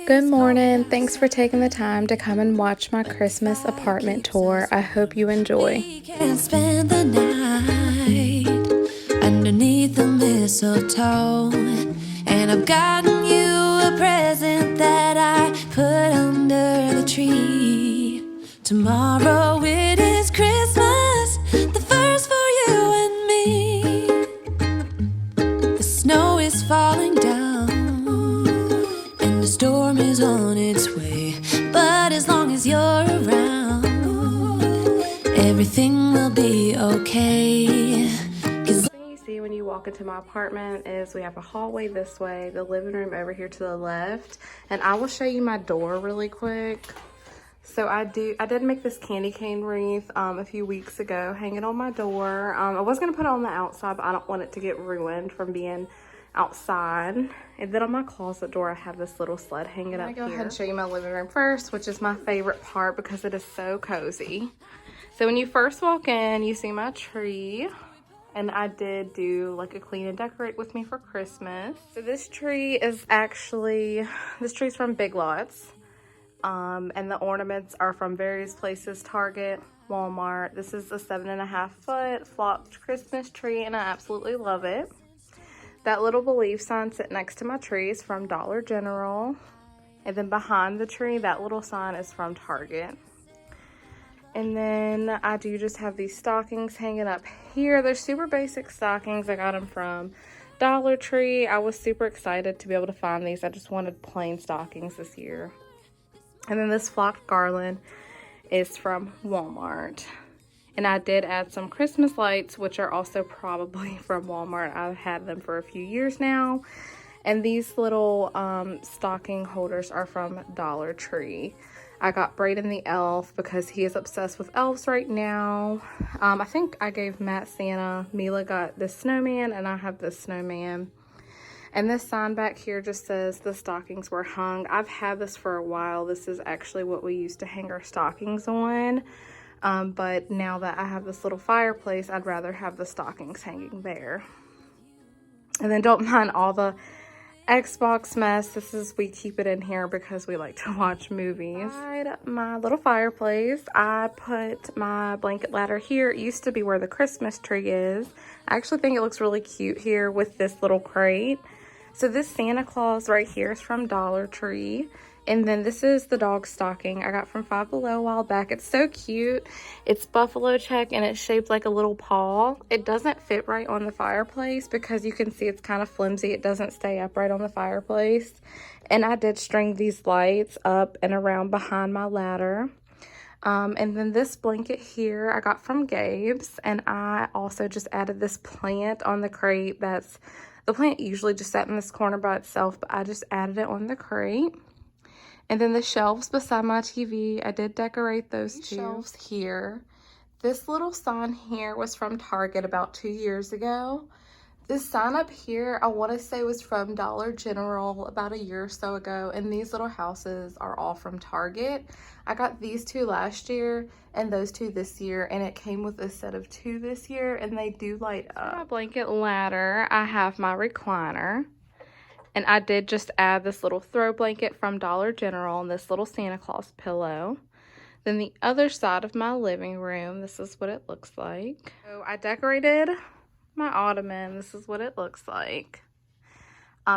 Good morning. Thanks for taking the time to come and watch my Christmas apartment tour. I hope you enjoy. We can spend the night underneath the mistletoe, and I've gotten you a present that I put under the tree. Tomorrow it is Christmas, the first for you and me. The snow is falling down and the storm is on its way, but as long as you're around, everything will be okay. The thing you see when you walk into my apartment is we have a hallway this way, the living room over here to the left, and I will show you my door really quick. So I did make this candy cane wreath a few weeks ago, hang it on my door. I was gonna put it on the outside, but I don't want it to get ruined from being outside. And then on my closet door, I have this little sled hanging up here. Go ahead and show you my living room first, which is my favorite part because it is so cozy. So when you first walk in, you see my tree. And I did do like a clean and decorate with me for Christmas. So this tree is from Big Lots. And the ornaments are from various places, Target, Walmart. This is a 7.5 foot flocked Christmas tree and I absolutely love it. That little belief sign sitting next to my tree is from Dollar General. And then behind the tree, that little sign is from Target. And then I do just have these stockings hanging up here. They're super basic stockings. I got them from Dollar Tree. I was super excited to be able to find these. I just wanted plain stockings this year. And then this flocked garland is from Walmart. And I did add some Christmas lights, which are also probably from Walmart. I've had them for a few years now. And these little stocking holders are from Dollar Tree. I got Brayden the elf because he is obsessed with elves right now. I think I gave Matt Santa. Mila got this snowman and I have this snowman. And this sign back here just says the stockings were hung. I've had this for a while. This is actually what we used to hang our stockings on. But now that I have this little fireplace, I'd rather have the stockings hanging there. And then don't mind all the Xbox mess. We keep it in here because we like to watch movies. Inside my little fireplace, I put my blanket ladder here. It used to be where the Christmas tree is. I actually think it looks really cute here with this little crate. So this Santa Claus right here is from Dollar Tree. And then this is the dog stocking I got from Five Below a while back. It's so cute. It's buffalo check and it's shaped like a little paw. It doesn't fit right on the fireplace because you can see it's kind of flimsy. It doesn't stay upright on the fireplace. And I did string these lights up and around behind my ladder. And then this blanket here I got from Gabe's. And I also just added this plant on the crate. The plant usually just sat in this corner by itself, but I just added it on the crate. And then the shelves beside my TV, I did decorate those two shelves here. This little sign here was from Target about 2 years ago. This sign up here, I want to say was from Dollar General about a year or so ago. And these little houses are all from Target. I got these two last year and those two this year. And it came with a set of 2 this year. And they do light up. My blanket ladder, I have my recliner. And I did just add this little throw blanket from Dollar General and this little Santa Claus pillow. Then the other side of my living room, this is what it looks like. So I decorated my ottoman. This is what it looks like.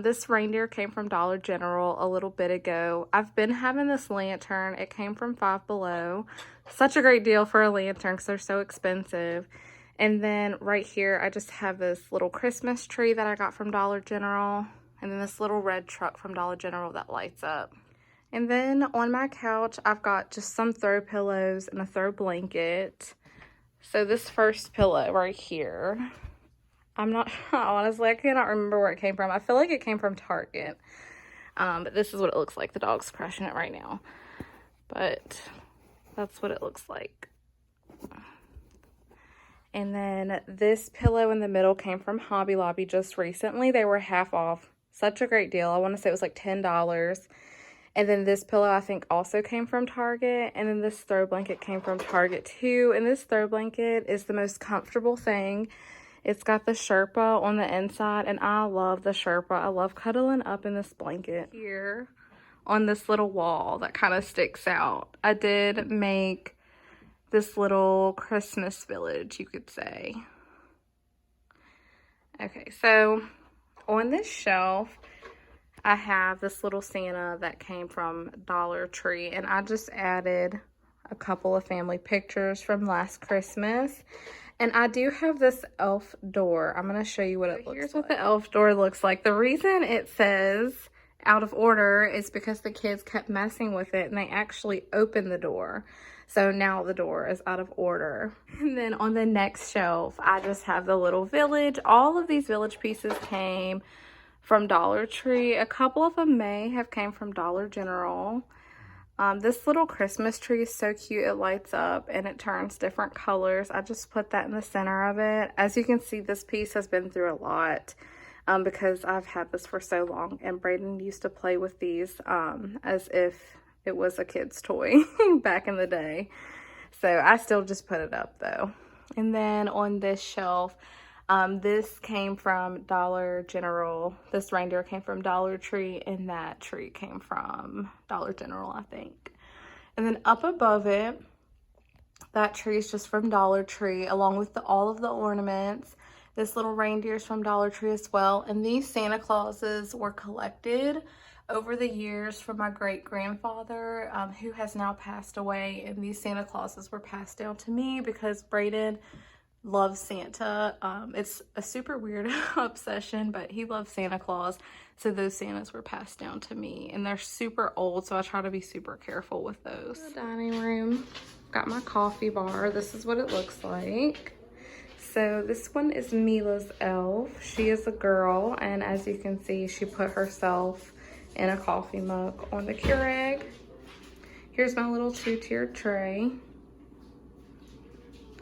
This reindeer came from Dollar General a little bit ago. I've been having this lantern. It came from Five Below. Such a great deal for a lantern because they're so expensive. And then right here, I just have this little Christmas tree that I got from Dollar General. And then this little red truck from Dollar General that lights up. And then on my couch, I've got just some throw pillows and a throw blanket. So this first pillow right here, honestly, I cannot remember where it came from. I feel like it came from Target. But this is what it looks like. The dog's crushing it right now. But that's what it looks like. And then this pillow in the middle came from Hobby Lobby just recently. They were half off. Such a great deal. I want to say it was like $10. And then this pillow I think also came from Target. And then this throw blanket came from Target too. And this throw blanket is the most comfortable thing. It's got the Sherpa on the inside. And I love the Sherpa. I love cuddling up in this blanket. Here on this little wall that kind of sticks out. I did make this little Christmas village, you could say. Okay, so on this shelf, I have this little Santa that came from Dollar Tree, and I just added a couple of family pictures from last Christmas. And I do have this elf door. I'm going to show you what it looks like. Here's what the elf door looks like. The reason it says out of order is because the kids kept messing with it and they actually opened the door. So now the door is out of order. And then on the next shelf, I just have the little village. All of these village pieces came from Dollar Tree. A couple of them may have came from Dollar General. This little Christmas tree is so cute. It lights up and it turns different colors. I just put that in the center of it. As you can see, this piece has been through a lot because I've had this for so long, and Brayden used to play with these as if it was a kid's toy back in the day. So I still just put it up though. And then on this shelf, this came from Dollar General. This reindeer came from Dollar Tree, and that tree came from Dollar General, I think. And then up above it, that tree is just from Dollar Tree, along with all of the ornaments. This little reindeer is from Dollar Tree as well. And these Santa Clauses were collected over the years from my great-grandfather, who has now passed away. And these Santa Clauses were passed down to me because Brayden loves Santa. It's a super weird obsession, but he loves Santa Claus. So those Santas were passed down to me, and they're super old, so I try to be super careful with those. The dining room, got my coffee bar. This is what it looks like. So this one is Mila's elf. She is a girl, and as you can see, she put herself in a coffee mug on the Keurig. Here's my little 2-tiered tray.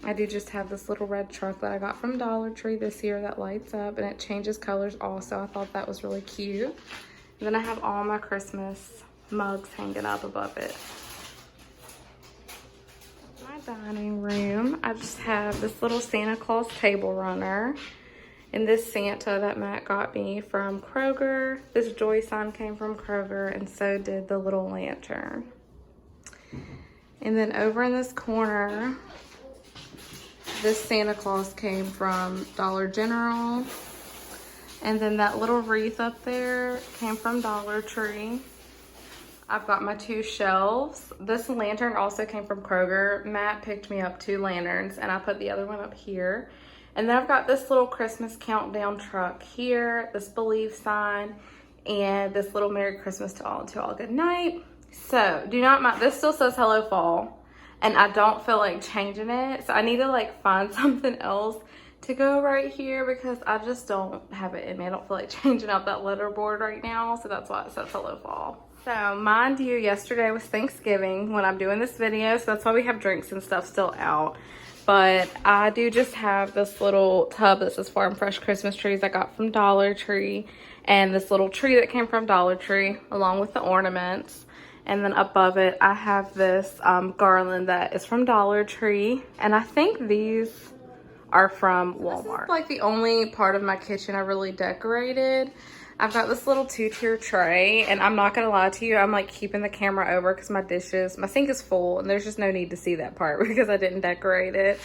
I do just have this little red truck that I got from Dollar Tree this year that lights up, and it changes colors also. I thought that was really cute. And then I have all my Christmas mugs hanging up above it. My dining room, I just have this little Santa Claus table runner. And this Santa that Matt got me from Kroger. This joy sign came from Kroger, and so did the little lantern. And then over in this corner, this Santa Claus came from Dollar General. And then that little wreath up there came from Dollar Tree. I've got my 2 shelves. This lantern also came from Kroger. Matt picked me up 2 lanterns, and I put the other one up here. And then I've got this little Christmas countdown truck here, this believe sign, and this little Merry Christmas to all good night. So do not mind, this still says Hello Fall. And I don't feel like changing it. So I need to like find something else to go right here because I just don't have it in me. I don't feel like changing out that letterboard right now. So that's why it says Hello Fall. So mind you, yesterday was Thanksgiving when I'm doing this video. So that's why we have drinks and stuff still out. But I do just have this little tub that says Farm Fresh Christmas trees I got from Dollar Tree. And this little tree that came from Dollar Tree along with the ornaments. And then above it, I have this garland that is from Dollar Tree. And I think these are from Walmart. This is like the only part of my kitchen I really decorated. I've got this little 2-tier tray. And I'm not going to lie to you, I'm like keeping the camera over because my sink is full. And there's just no need to see that part because I didn't decorate it.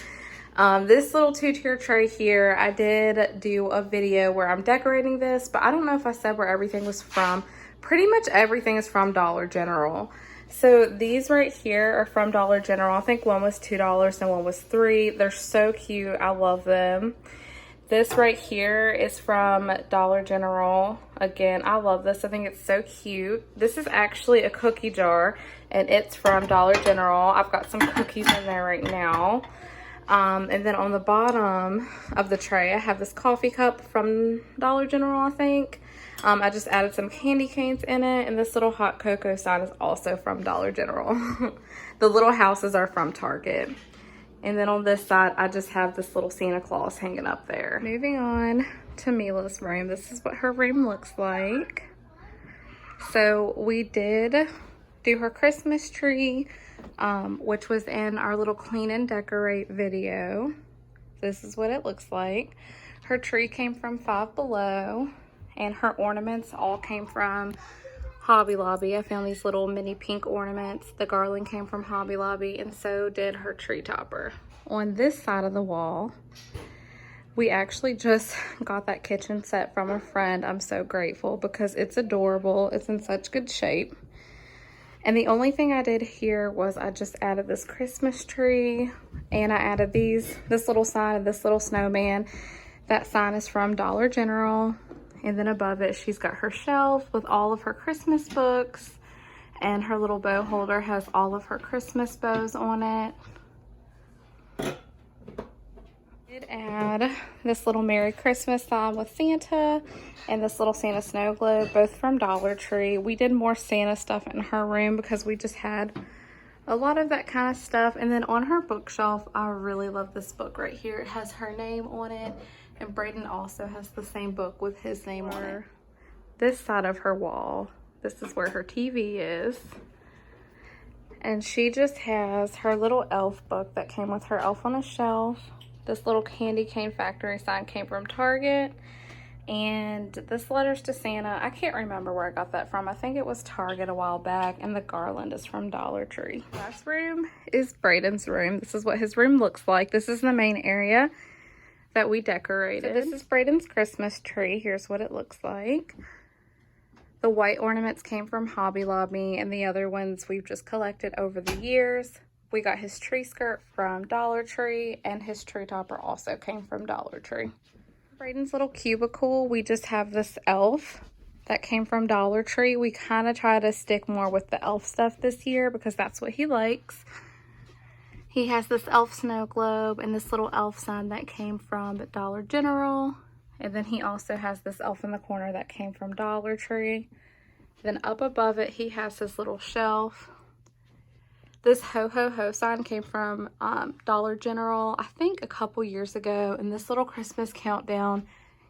This little 2-tier tray here, I did do a video where I'm decorating this. But I don't know if I said where everything was from. Pretty much everything is from Dollar General. So these right here are from Dollar General. I think one was $2 and one was $3. They're so cute. I love them. This right here is from Dollar General. Again, I love this. I think it's so cute. This is actually a cookie jar, and it's from Dollar General. I've got some cookies in there right now. And then on the bottom of the tray, I have this coffee cup from Dollar General, I think. I just added some candy canes in it, and this little hot cocoa sign is also from Dollar General. The little houses are from Target. And then on this side, I just have this little Santa Claus hanging up there. Moving on to Mila's room. This is what her room looks like. So we did do her Christmas tree, which was in our little clean and decorate video. This is what it looks like. Her tree came from Five Below, and her ornaments all came from Hobby Lobby. I found these little mini pink ornaments. The garland came from Hobby Lobby, and so did her tree topper. On this side of the wall, we actually just got that kitchen set from a friend. I'm so grateful because it's adorable. It's in such good shape. And the only thing I did here was I just added this Christmas tree, and I added this little sign and this little snowman. That sign is from Dollar General. And then above it, she's got her shelf with all of her Christmas books, and her little bow holder has all of her Christmas bows on it. Did add this little Merry Christmas sign with Santa and this little Santa snow globe, both from Dollar Tree. We did more Santa stuff in her room because we just had a lot of that kind of stuff. And then on her bookshelf, I really love this book right here. It has her name on it, and Brayden also has the same book with his name on it. This side of her wall, this is where her TV is. And she just has her little elf book that came with her Elf on a Shelf. This little candy cane factory sign came from Target. And this letters to Santa, I can't remember where I got that from. I think it was Target a while back. And the garland is from Dollar Tree. Last room is Brayden's room. This is what his room looks like. This is the main area that we decorated. So this is Brayden's Christmas tree. Here's what it looks like. The white ornaments came from Hobby Lobby, and the other ones we've just collected over the years. We got his tree skirt from Dollar Tree, and his tree topper also came from Dollar Tree. Brayden's little cubicle, we just have this elf that came from Dollar Tree. We kind of try to stick more with the elf stuff this year because that's what he likes. He has this elf snow globe and this little elf sign that came from Dollar General. And then he also has this elf in the corner that came from Dollar Tree. Then up above it, he has his little shelf. This ho ho ho sign came from Dollar General, I think a couple years ago. And this little Christmas countdown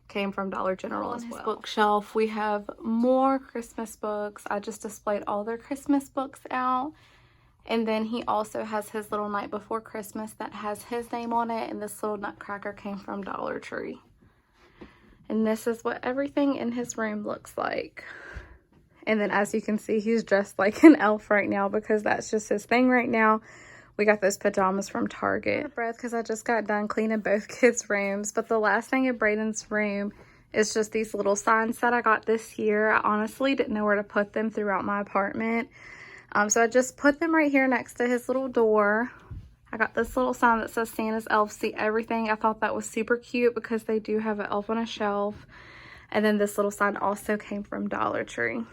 came from Dollar General as well. On his bookshelf, we have more Christmas books. I just displayed all their Christmas books out. And then he also has his little Night Before Christmas that has his name on it. And this little nutcracker came from Dollar Tree. And this is what everything in his room looks like. And then as you can see, he's dressed like an elf right now because that's just his thing right now. We got those pajamas from Target. I'm out of breath because I just got done cleaning both kids' rooms. But the last thing in Brayden's room is just these little signs that I got this year. I honestly didn't know where to put them throughout my apartment. So I just put them right here next to his little door. I got this little sign that says Santa's Elves See Everything. I thought that was super cute because they do have an elf on a shelf. And then this little sign also came from Dollar Tree.